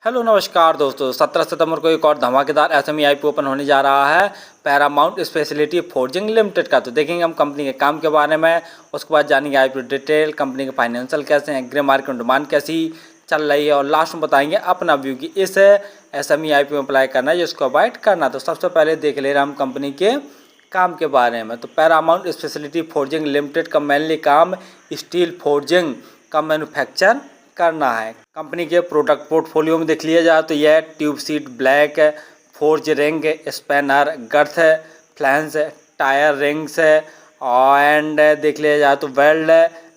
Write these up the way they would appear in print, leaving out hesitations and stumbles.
Hello नमस्कार दोस्तों, 17 सितंबर को एक और धमाकेदार एसएमई आईपीओ ओपन होने जा रहा है पैरामाउंट स्पेशलिटी फोर्जिंग लिमिटेड का। तो देखेंगे हम कंपनी के काम के बारे में, उसके बाद जानेंगे आईपीओ डिटेल, कंपनी के फाइनेंशियल कैसे हैं, ग्रे मार्केट में डिमांड कैसी चल रही है, और लास्ट में बताएंगे अपना व्यू कि इस एसएमई आईपीओ में अप्लाई करना है जिसको अवॉइड करना। तो सबसे पहले देख ले रहे हम कंपनी के काम के बारे में। तो पैरामाउंट स्पेशलिटी फोर्जिंग लिमिटेड का मेनली काम स्टील फोर्जिंग का मैन्युफैक्चर करना है। कंपनी के प्रोडक्ट पोर्टफोलियो में देख लिया जाए तो यह tube seat, black, forge ring, spanner, girth, flange, tyre rings and देख लिया जाए तो weld,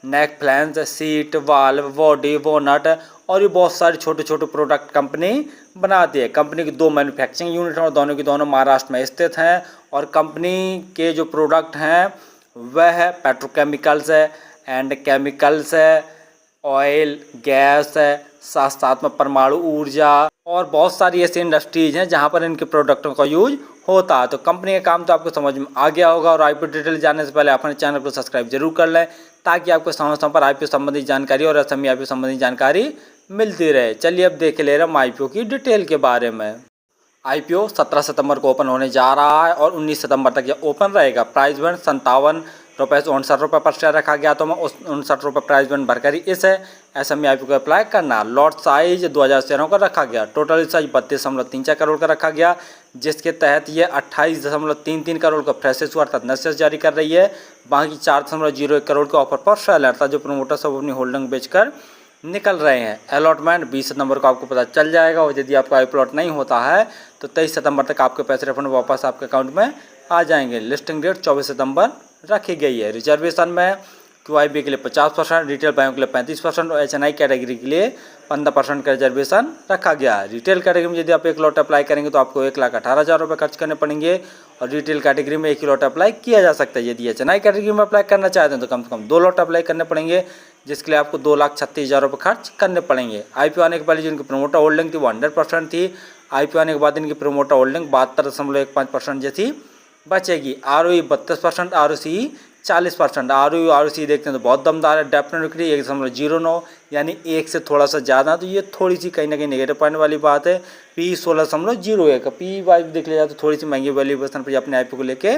neck flange, seat, valve, body, bonnet और भी बहुत सारे छोटे छोटे प्रोडक्ट कंपनी बनाती है। कंपनी की 2 मैन्युफैक्चरिंग यूनिट हैं और दोनों की दोनों महाराष्ट्र में स्थित हैं। और कंपनी के जो प्रोडक्ट हैं वह है petrochemicals and chemicals, oil, gas, साथ साथ में परमाणु ऊर्जा और बहुत सारी ऐसी इंडस्ट्रीज हैं जहां पर इनके प्रोडक्टों का यूज होता है। तो कंपनी का काम तो आपको समझ में आ गया होगा। और आईपीओ डिटेल जानने से पहले अपने चैनल को सब्सक्राइब जरूर कर लें ताकि आपको समय समय पर आईपीओ संबंधी जानकारी और एसएमई आईपीओ संबंधी जानकारी मिलती रहे। चलिए अब देख ले रहे हम आईपीओ की डिटेल के बारे में। आईपीओ 17 सितंबर को ओपन होने जा रहा है और 19 सितंबर तक यह ओपन रहेगा। प्राइस बैंड 57 रुपये से 59 रुपये पर शेयर रखा गया। तो मैं उस 59 रुपये प्राइस बैंड भरकर ही इस एसएमई आईपीओ को अप्लाई करना। लॉट साइज 2000 शेयरों का रखा गया। टोटल साइज 32.34 करोड़ का रखा गया, जिसके तहत ये 28.33 करोड़ का फ्रेश इशू अर्थात नसेस जारी कर रही है। बाकी 4.01 करोड़ के ऑफर पर सेल अर्थात जो प्रोमोटर सब अपनी होल्डिंग बेचकर निकल रहे हैं। अलॉटमेंट 20 सितंबर को आपको पता चल जाएगा और यदि आपका अलॉट नहीं होता है तो 23 सितंबर तक आपके पैसे रिफंड वापस आपके अकाउंट में आ जाएंगे। लिस्टिंग डेट 24 सितंबर रखी गई है। रिजर्वेशन में QIB के लिए 50%, रिटेल बैंक के लिए 35% और HNI कैटेगरी के लिए 15% का रिजर्वेशन रखा गया है। रिटेल कैटेगरी में यदि आप एक लॉट अप्लाई करेंगे तो आपको 1,18,000 रुपये खर्च करने पड़ेंगे और रिटेल कैटेगरी में एक ही लॉट अप्लाई किया जा सकता है। यदि HNI कैटेगरी में अप्लाई करना चाहते हैं तो कम से कम 2 लॉट अप्लाई करने पड़ेंगे, जिसके लिए आपको 2,36,000 रुपये खर्च करने पड़ेंगे। आईपीओ आने के पहले जो इनकी प्रमोटर होल्डिंग थी वो 100% थी। आईपीओ आने के बाद इनकी प्रमोटर होल्डिंग 72.15% जैसी बचेगी। ROE 32%, ROCE 40%। ROE देखते हैं तो बहुत दमदार है। डेप्थ बिक्री 1.09 यानी 1 से थोड़ा सा ज़्यादा, तो ये थोड़ी सी कहीं ना कहीं नेगेटिव पॉइंट वाली बात है। P 16.01 P वाइज देख लिया जाए तो थोड़ी सी महंगी वैल्यूएशन पर अपने आईपीओ को लेके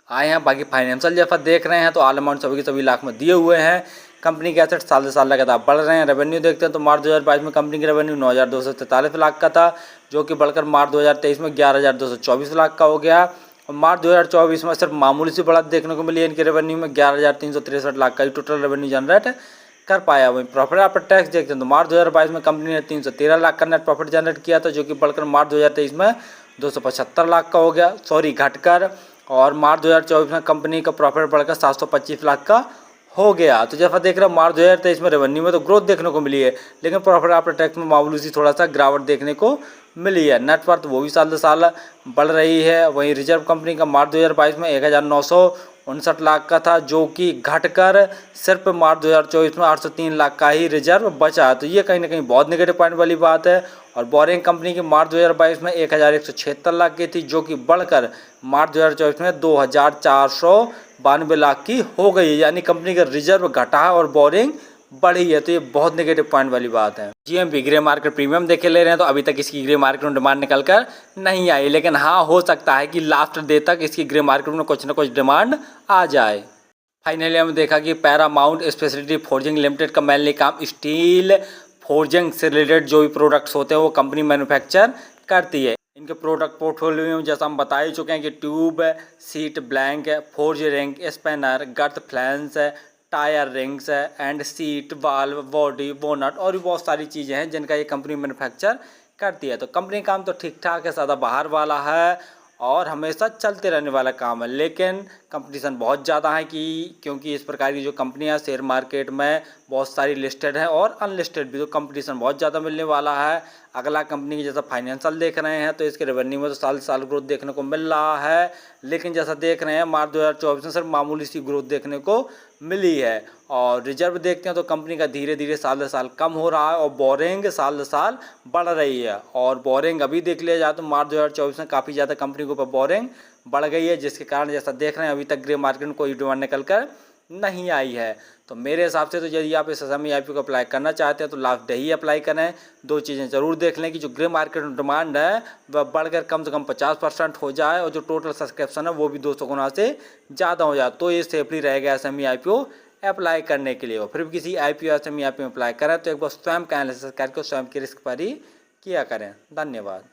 आए हैं। बाकी फाइनेंशियल जैसा देख रहे हैं तो ऑल अमाउंट सभी के सभी लाख में दिए हुए हैं। कंपनी के एसेट साल से साल लगातार बढ़ रहे हैं। रेवेन्यू देखते हैं तो मार्च 2022 में कंपनी की रेवेन्यू 9,243 लाख का था, जो कि बढ़कर मार्च 2023 में 11,224 लाख का हो गया। और मार्च 2024 में सिर्फ मामूली सी बढ़त देखने को मिली है। इनके रेवेन्यू में 11,363 लाख का ही टोटल रेवेन्यू जनरेट कर पाया। वहीं प्रॉफिट आफ्टर टैक्स देखते हैं तो मार्च 2022 में कंपनी ने 313 लाख का नेट प्रॉफिट जनरेट किया था, जो कि बढ़कर मार्च 2023 में 275 लाख का हो गया, घटकर। और मार्च 2024 में कंपनी का प्रॉफिट बढ़कर 725 लाख का हो गया। तो जैसा देख रहे हैं मार्च 2023 में रेवेन्यू में तो ग्रोथ देखने को मिली है, लेकिन प्रॉफिट आफ्टर टैक्स में मामूली सी थोड़ा सा गिरावट देखने को मिली है। नेटवर्थ वो भी साल से साल बढ़ रही है। वहीं रिजर्व कंपनी का मार्च 2022 में 1,959 लाख का था, जो कि घटकर सिर्फ मार्च 2024 में 803 लाख का ही रिजर्व बचा। तो ये कहीं ना कहीं बहुत नेगेटिव पॉइंट वाली बात है। और बोरिंग कंपनी की मार्च 2022 में 1,176 लाख की थी, जो कि बढ़कर मार्च 2024 में 2,492 लाख की हो गई, यानी कंपनी का रिजर्व घटा और बोरिंग बढ़ी है। तो ये बहुत नेगेटिव पॉइंट वाली बात है। GMP ग्रे मार्केट प्रीमियम देखे ले रहे हैं तो अभी तक इसकी ग्रे मार्केट में डिमांड निकल कर नहीं आई, लेकिन हाँ हो सकता है कि लास्ट डे तक इसकी ग्रे मार्केट में कुछ ना कुछ डिमांड आ जाए। फाइनली हमने देखा कि पैरामाउंट स्पेशलिटी फोर्जिंग लिमिटेड का मेनली काम स्टील फोर्जिंग से रिलेटेड जो भी प्रोडक्ट्स होते हैं वो कंपनी मैन्युफैक्चर करती है। इनके प्रोडक्ट पोर्टफोलियो में जैसा हम बता ही चुके हैं कि tube, seat, blank, forge ring, spanner, girth flange, tyre rings and seat, valve, body, bonnet और भी बहुत सारी चीज़ें हैं जिनका ये कंपनी मैन्युफैक्चर करती है। तो कंपनी काम तो ठीक ठाक है, ज़्यादा बाहर वाला है और हमेशा चलते रहने वाला काम है, लेकिन कंपटीशन बहुत ज़्यादा है क्योंकि इस प्रकार की जो कंपनियां शेयर मार्केट में बहुत सारी लिस्टेड हैं और अनलिस्टेड भी, तो कंपटीशन बहुत ज़्यादा मिलने वाला है। अगला कंपनी की जैसा फाइनेंशियल देख रहे हैं तो इसके रेवेन्यू में तो साल साल ग्रोथ देखने को मिल रहा है, लेकिन जैसा देख रहे हैं मार्च 2024 में सिर्फ मामूली सी ग्रोथ देखने को मिली है। और रिजर्व देखते हैं तो कंपनी का धीरे धीरे साल से साल कम हो रहा है और बोरिंग साल से साल बढ़ रही है। और बोरिंग अभी देख लिया जाए तो मार्च 2024 में काफ़ी ज़्यादा कंपनी के ऊपर बोरिंग बढ़ गई है, जिसके कारण जैसा देख रहे हैं अभी तक ग्रे मार्केट में कोई डिमांड निकल कर नहीं आई है। तो मेरे हिसाब से तो यदि आप इस SME IPO को अप्लाई करना चाहते हैं तो लास्ट डे ही अप्लाई करें। 2 चीज़ें ज़रूर देख लें कि जो ग्रे मार्केट में डिमांड है वह बढ़कर कम से कम 50% हो जाए और जो टोटल सब्सक्रिप्शन है वो भी 200 गुना से ज़्यादा हो जाए, तो ये सेफली रहेगा SME IPO अप्लाई करने के लिए। और फिर भी किसी IPO SME IPO में अप्लाई करें तो एक बार स्वयं का एनालिसिस करके स्वयं के रिस्क पर ही किया करें। धन्यवाद।